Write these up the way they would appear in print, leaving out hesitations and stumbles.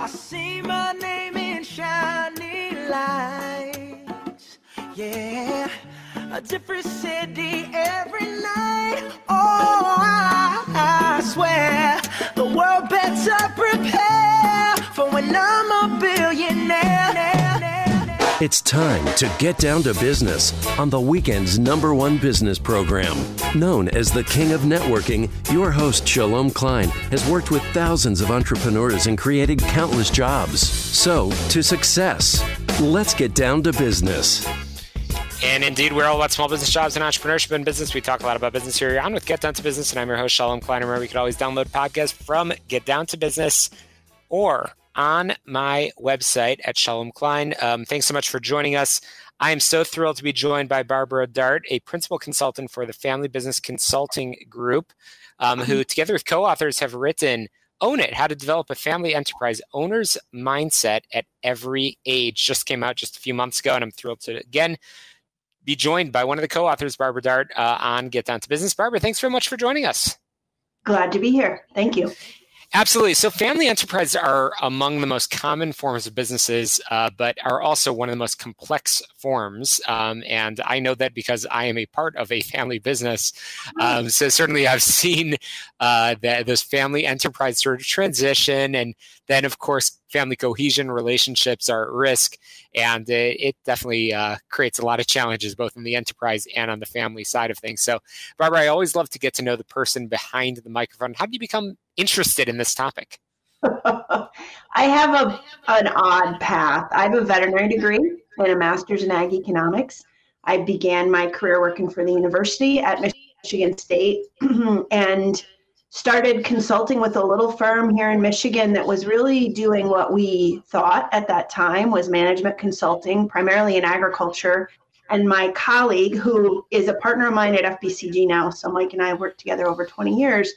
I see my name in shining lights. Yeah, a different city every night. Oh, I swear the world better prepare for when I'm a billionaire. It's time to get down to business on the weekend's #1 business program. Known as the King of Networking, your host, Shalom Klein, has worked with thousands of entrepreneurs and created countless jobs. So, to success. Let's get down to business. And indeed, we're all about small business jobs and entrepreneurship and business. We talk a lot about business here on with Get Down to Business, and I'm your host, Shalom Klein. Remember, you can always download podcasts from Get Down to Business or on my website at Shalom Klein. Thanks so much for joining us. I am so thrilled to be joined by Barbara Dartt, a principal consultant for the Family Business Consulting Group, who together with co-authors have written Own It, How to Develop a Family Enterprise Owner's Mindset at Every Age. Just came out just a few months ago, and I'm thrilled to, again, be joined by one of the co-authors, Barbara Dartt, on Get Down to Business. Barbara, thanks very much for joining us. Glad to be here. Thank you. Absolutely. So family enterprises are among the most common forms of businesses, but are also one of the most complex forms. And I know that because I am a part of a family business. So certainly I've seen those family enterprise sort of transition. And then, of course, family cohesion relationships are at risk. And it definitely creates a lot of challenges, both in the enterprise and on the family side of things. So, Barbara, I always love to get to know the person behind the microphone. How did you become interested in this topic? I have an odd path. I have a veterinary degree and a master's in ag economics. I began my career working for the university at Michigan State and started consulting with a little firm here in Michigan that was really doing what we thought at that time was management consulting, primarily in agriculture. And my colleague, who is a partner of mine at FBCG now, so Mike and I have worked together over 20 years,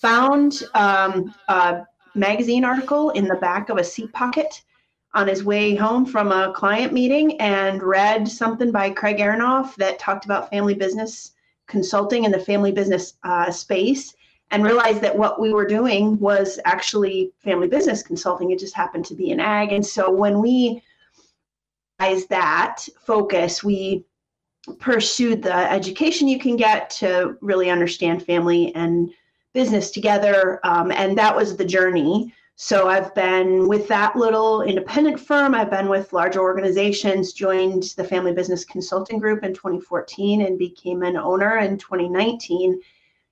found a magazine article in the back of a seat pocket on his way home from a client meeting and read something by Craig Aronoff that talked about family business consulting in the family business space, and realized that what we were doing was actually family business consulting. It just happened to be in ag. And so when we realized that focus, we pursued the education you can get to really understand family and business together. And that was the journey. So I've been with that little independent firm. I've been with larger organizations, joined the Family Business Consulting Group in 2014 and became an owner in 2019.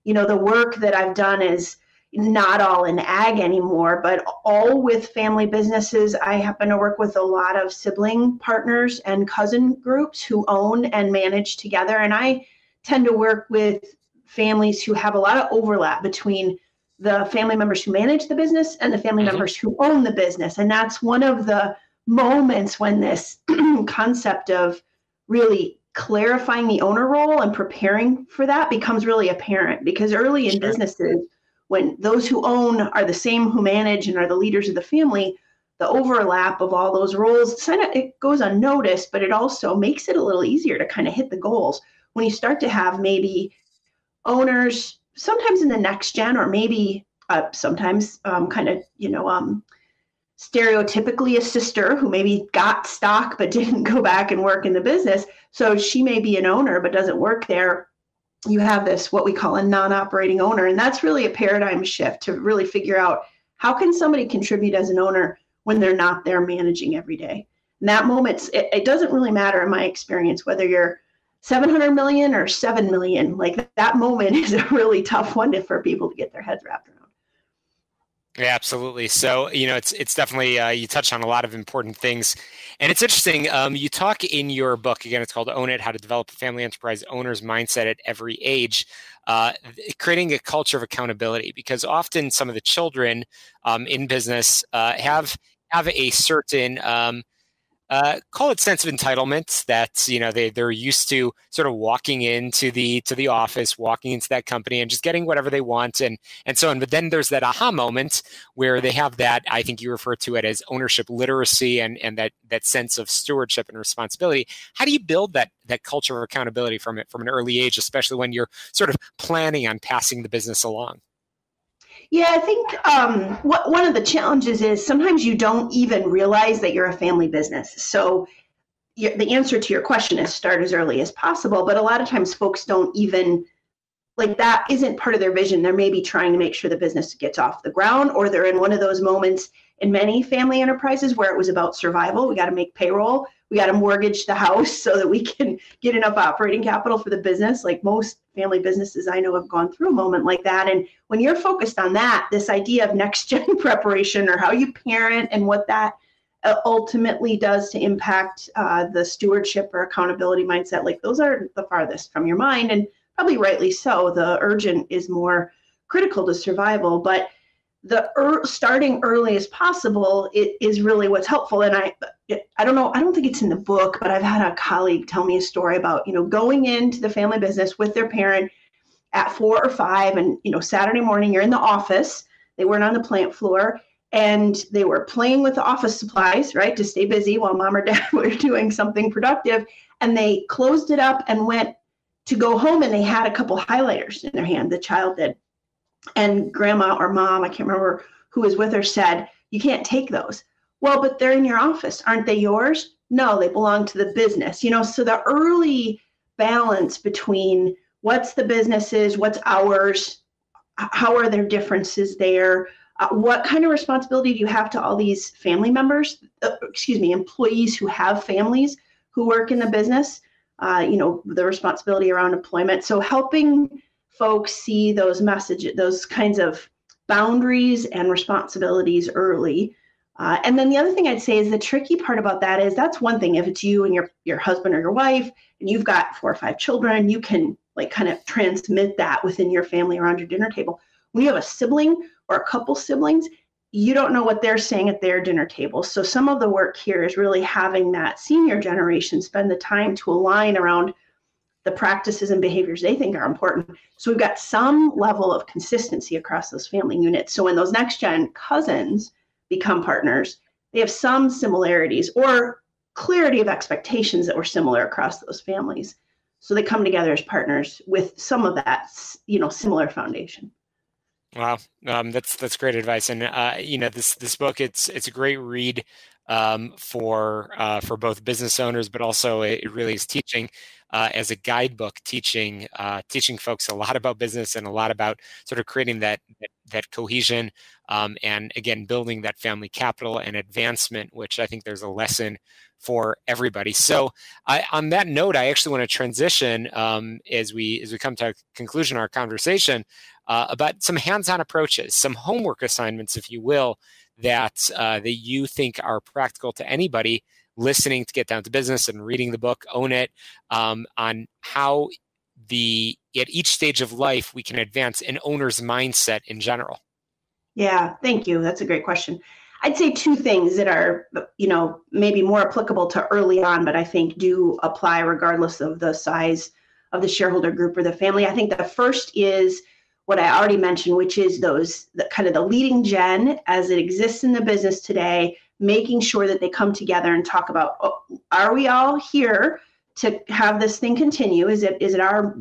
You know, the work that I've done is not all in ag anymore, but all with family businesses. I happen to work with a lot of sibling partners and cousin groups who own and manage together. And I tend to work with families who have a lot of overlap between the family members who manage the business and the family members who own the business. And that's one of the moments when this concept of really clarifying the owner role and preparing for that becomes really apparent, because early in businesses, when those who own are the same who manage and are the leaders of the family, the overlap of all those roles, it goes unnoticed, but it also makes it a little easier to kind of hit the goals. When you start to have maybe owners, sometimes in the next gen, or maybe sometimes stereotypically a sister who maybe got stock but didn't go back and work in the business. So she may be an owner but doesn't work there. You have this, what we call a non-operating owner. And that's really a paradigm shift to really figure out how can somebody contribute as an owner when they're not there managing every day. And that moment, it doesn't really matter in my experience, whether you're 700 million or 7 million, like that moment is a really tough one for people to get their heads wrapped around. Yeah, absolutely. So, you know, it's definitely, you touch on a lot of important things. And it's interesting, you talk in your book, again, it's called Own It, How to Develop a Family Enterprise Owner's Mindset at Every Age, creating a culture of accountability, because often some of the children in business have a certain call it sense of entitlement that, you know, they're used to sort of walking into the office, walking into that company and just getting whatever they want and so on. But then there's that aha moment where they have that, I think you refer to it as ownership literacy and that sense of stewardship and responsibility. How do you build that culture of accountability from an early age, especially when you're sort of planning on passing the business along? Yeah, I think one of the challenges is sometimes you don't even realize that you're a family business. So the answer to your question is start as early as possible. But a lot of times folks don't even, like, that isn't part of their vision. They're maybe trying to make sure the business gets off the ground, or they're in one of those moments in many family enterprises where it was about survival. We got to make payroll. We got to mortgage the house so that we can get enough operating capital for the business. Like most family businesses I know have gone through a moment like that. And when you're focused on that, this idea of next gen preparation or how you parent and what that ultimately does to impact the stewardship or accountability mindset, like those are the farthest from your mind. And probably rightly so. The urgent is more critical to survival, but the starting early as possible is really what's helpful. And I don't know, I don't think it's in the book, but I've had a colleague tell me a story about, going into the family business with their parent at 4 or 5, and, Saturday morning you're in the office. They weren't on the plant floor, and they were playing with the office supplies, right, to stay busy while mom or dad were doing something productive. And they closed it up and went to go home, and they had a couple highlighters in their hand, the child did. And grandma or mom, I can't remember who was with her, said, "You can't take those." Well, but they're in your office. Aren't they yours? No, they belong to the business. So the early balance between what's the business's, what's ours, how are there differences there? What kind of responsibility do you have to all these family members, employees who have families who work in the business? The responsibility around employment. So helping folks see those messages, those kinds of boundaries and responsibilities early. And then the other thing I'd say is the tricky part about that is that's one thing. If it's you and your husband or your wife, and you've got 4 or 5 children, you can kind of transmit that within your family around your dinner table. When you have a sibling or a couple siblings, you don't know what they're saying at their dinner table. So some of the work here is really having that senior generation spend the time to align around the practices and behaviors they think are important. So we've got some level of consistency across those family units. So when those next gen cousins become partners, they have some similarities or clarity of expectations that were similar across those families. So they come together as partners with some of that, similar foundation. Wow, that's great advice, and this book it's a great read for both business owners, but also it really is teaching as a guidebook, teaching folks a lot about business and a lot about sort of creating that cohesion, and again building that family capital and advancement, which I think there's a lesson for everybody. So on that note, I actually want to transition as we come to a conclusion of our conversation about some hands-on approaches, some homework assignments, if you will, that you think are practical to anybody listening to Get Down to Business and reading the book, Own It, on how at each stage of life we can advance an owner's mindset in general. Yeah, thank you. That's a great question. I'd say 2 things that are, maybe more applicable to early on, but I think do apply regardless of the size of the shareholder group or the family. I think the first is what I already mentioned, which is the leading gen as it exists in the business today, making sure that they come together and talk about, are we all here to have this thing continue? Is it our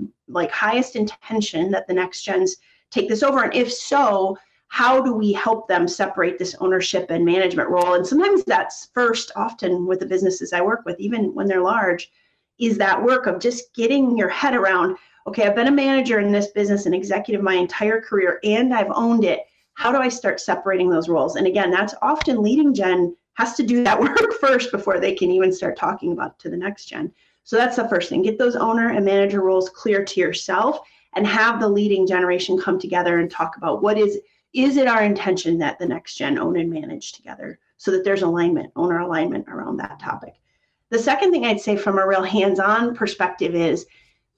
highest intention that the next gens take this over? And if so, how do we help them separate this ownership and management role? And sometimes that's first, often with the businesses I work with, even when they're large, is that work of just getting your head around, okay, I've been a manager in this business, an executive my entire career, and I've owned it. How do I start separating those roles? And again, that's often leading gen has to do that work first before they can even start talking about it to the next gen. So that's the first thing. Get those owner and manager roles clear to yourself and have the leading generation come together and talk about what is it our intention that the next gen own and manage together so that there's owner alignment around that topic. The second thing I'd say from a real hands-on perspective is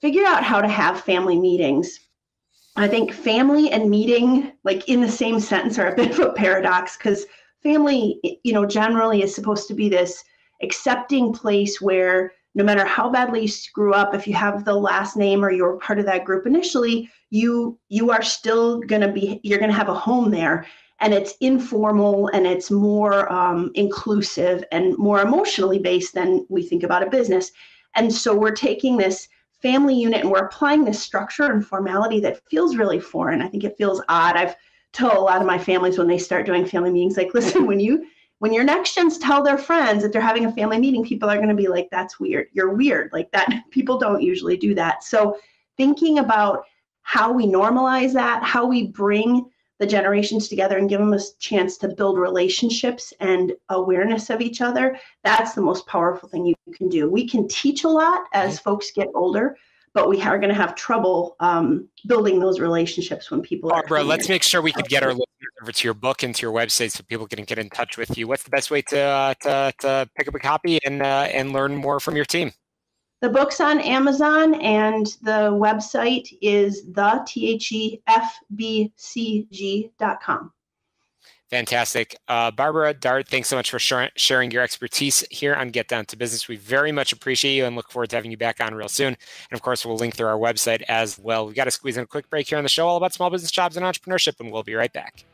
figure out how to have family meetings. I think family and meeting, in the same sentence, are a bit of a paradox because family, generally is supposed to be this accepting place where no matter how badly you screw up, if you have the last name or you're part of that group initially, you are still you're going to have a home there. And it's informal and it's more inclusive and more emotionally based than we think about a business. And so we're taking this family unit and we're applying this structure and formality that feels really foreign. I think it feels odd. I've tell a lot of my families when they start doing family meetings, like, listen, when your next gens tell their friends that they're having a family meeting, people are going to be like, that's weird. You're weird. Like that. People don't usually do that. So thinking about how we normalize that, how we bring the generations together and give them a chance to build relationships and awareness of each other, that's the most powerful thing you can do. We can teach a lot as folks get older, but we are going to have trouble building those relationships when people are. Barbara, let's make sure we could get our listeners over to your book and to your website so people can get in touch with you. What's the best way to pick up a copy and learn more from your team? The book's on Amazon, and the website is thefbcg.com. Fantastic. Barbara, Dartt, thanks so much for sharing your expertise here on Get Down to Business. We very much appreciate you and look forward to having you back on real soon. And of course, we'll link through our website as well. We've got to squeeze in a quick break here on the show all about small business, jobs, and entrepreneurship, and we'll be right back.